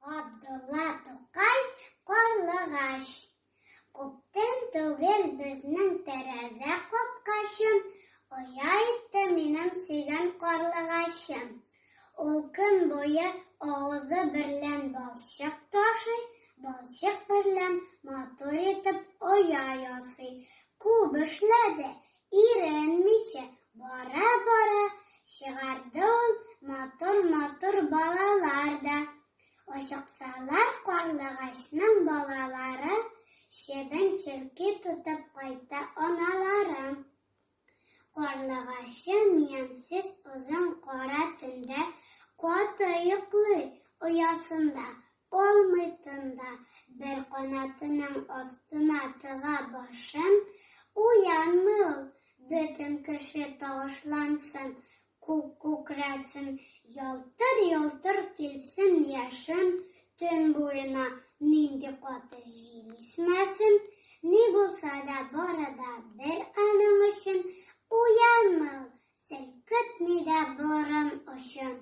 Габдулла Тукай карлыгач. Күптән түгел безнең тәрәзә капкачын оя итте минем сөйгән карлыгачым. Ул көн буе авызы берлән балчык ташый, балчык берлән матур итеп оя ясый. Күп эшләде, иренмичә, бара-бара чыгарды ул матур-матур балалар да. Ашыксалар карлыгачның балалары, чебен-черки тотып кайта аналары. Карлыгачым ямьсез озын кара төндә каты йоклый оясында, алмый тында. Бер канатының астына тыга башын, уянмый ул, бөтен кеше тавышлансын, күкрәсен, ялтыр-ялтыр килсен яшен, төн буена нинди каты җил исмәсен, ни булса да барыда бер аның өчен, уянмый ул, селкетми дә борын очын.